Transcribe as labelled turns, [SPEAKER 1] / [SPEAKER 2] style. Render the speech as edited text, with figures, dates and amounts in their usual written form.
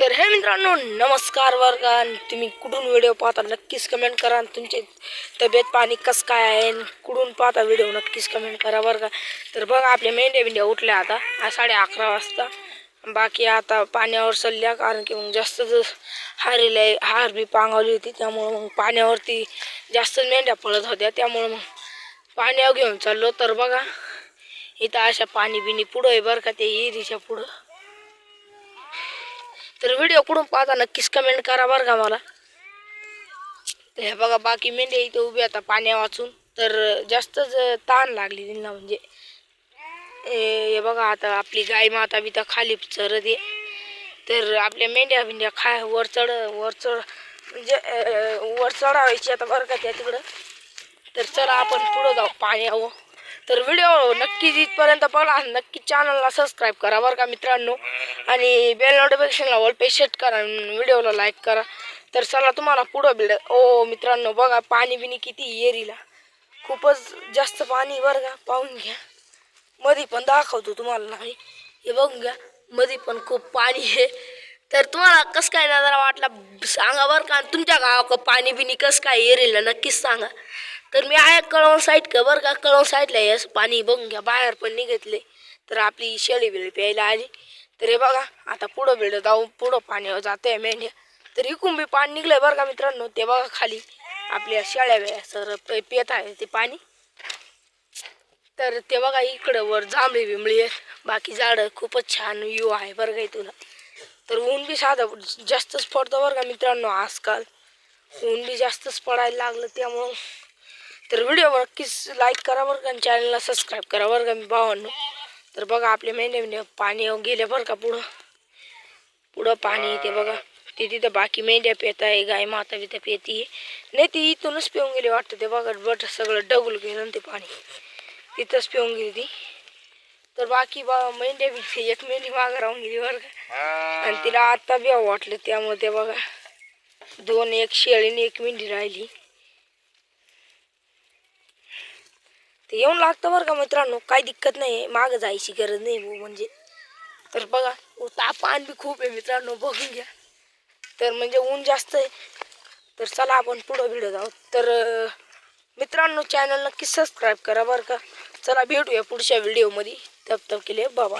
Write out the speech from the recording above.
[SPEAKER 1] तर हे मित्रांनो नमस्कार वर्ग तुम्ही कुठून व्हिडिओ पाहता नक्कीच कमेंट करा तुमची तब्येत पाणी कसं काय आहे कुठून पाहता व्हिडिओ नक्कीच कमेंट करा वर्ग तर बघा आपल्या मेंढ्या उठल्या आता 11:30 वाजता बाकी आता पाण्यावर चालल्या कारण की मग जास्त हार बी पांगवली होती त्यामुळे मग पाण्यावरती जास्त मेंढ्या पळत होत्या त्यामुळे मग पाण्यावर घेऊन चाललो तर बघा इथं अशा पाणी बिनी पुढं आहे बरं का ते हिरीच्या पुढं तर व्हिडिओ कुठून पाहता नक्कीच कमेंट करा बरं का मला हे बघा बाकी मेंढ्या इथे उभी आता पाण्या वाचून तर जास्तच ताण लागली त्यांना म्हणजे हे बघा आता आपली गाय माता बी तर खाली चरत आहे तर आपल्या मेंढ्या बिंड्या वर चढ म्हणजे वर चढावायची आता बरं का त्या तिकडं तर चला आपण पुढं जाऊ पाण्यावर तर व्हिडिओ नक्कीच इथपर्यंत बघा नक्की चॅनलला सबस्क्राईब करा बरं का मित्रांनो आणि बेल नोटिफिकेशनला ऑल पे सेट करा व्हिडिओला लाईक करा तर चला तुम्हाला पुढं भेट ओ मित्रांनो बघा पाणी बिनी किती येरीला खूपच जास्त पाणी बरं का पाहून घ्या मध्ये पण दाखवतो तुम्हाला नाही हे बघून घ्या मध्ये पण खूप पाणी आहे तर तुम्हाला कसं काय नजारा वाटला सांगा बरं का तुमच्या गावाकडं पाणी बिनी कसं काय येरीला नक्कीच सांगा तर मी आहे कळवण साईड का बरं का कळवण साईडला आहे असं पाणी बघून घ्या बाहेर पण निघतले तर आपली शेळी बिळी प्यायला आली तर हे बघा आता पुढं बिडं जाऊन पुढं पाण्यावर जाते मेंढ्या तर इकून बी पाणी निघलंय बरं का मित्रांनो ते बघा खाली आपल्या शेळ्या बिळ्या सर पेत आहे ते पाणी तर ते बघा इकडं वर जांभळी बिंबळी आहे बाकी झाडं खूपच छान व्ह्यू आहे बरं का तुला तर ऊन बी साधं जास्तच पडतं बरं का मित्रांनो आजकाल ऊन बी जास्तच पडायला लागलं त्यामुळं तर व्हिडिओ नक्कीच लाईक करा बरं का चॅनलला सबस्क्राईब करा बरं का मी भावांनो तर बघा आपल्या मेंढ्या पाणी गेले बरं का पुढं पाणी ते बघा ते तिथं बाकी मेंढ्या पेत आहे गाय माता बिता पेती नाही ती इथूनच पिऊन गेली वाटतं ते बघा बट सगळं डगुल गेलं ते पाणी तिथंच पिऊन गेली ती तर बाकी मेंढ्या बी एक मेंढी मागं राहून गेली बरं का आणि तिला आता बी वाटलं त्यामुळे ते बघा 2 एक शेळी आणि 1 मेंढी राहिली ते येऊन लागतं बरं का मित्रांनो काही दिक्कत नाही मागं जायची गरज नाही म्हणजे तर बघा तापमान बी खूप आहे मित्रांनो बघून घ्या तर म्हणजे ऊन जास्त आहे तर चला आपण पुढं व्हिडिओ जाऊ तर मित्रांनो चॅनल नक्की सबस्क्राईब करा बरं का चला भेटूया पुढच्या व्हिडिओमध्ये तब केले बाबा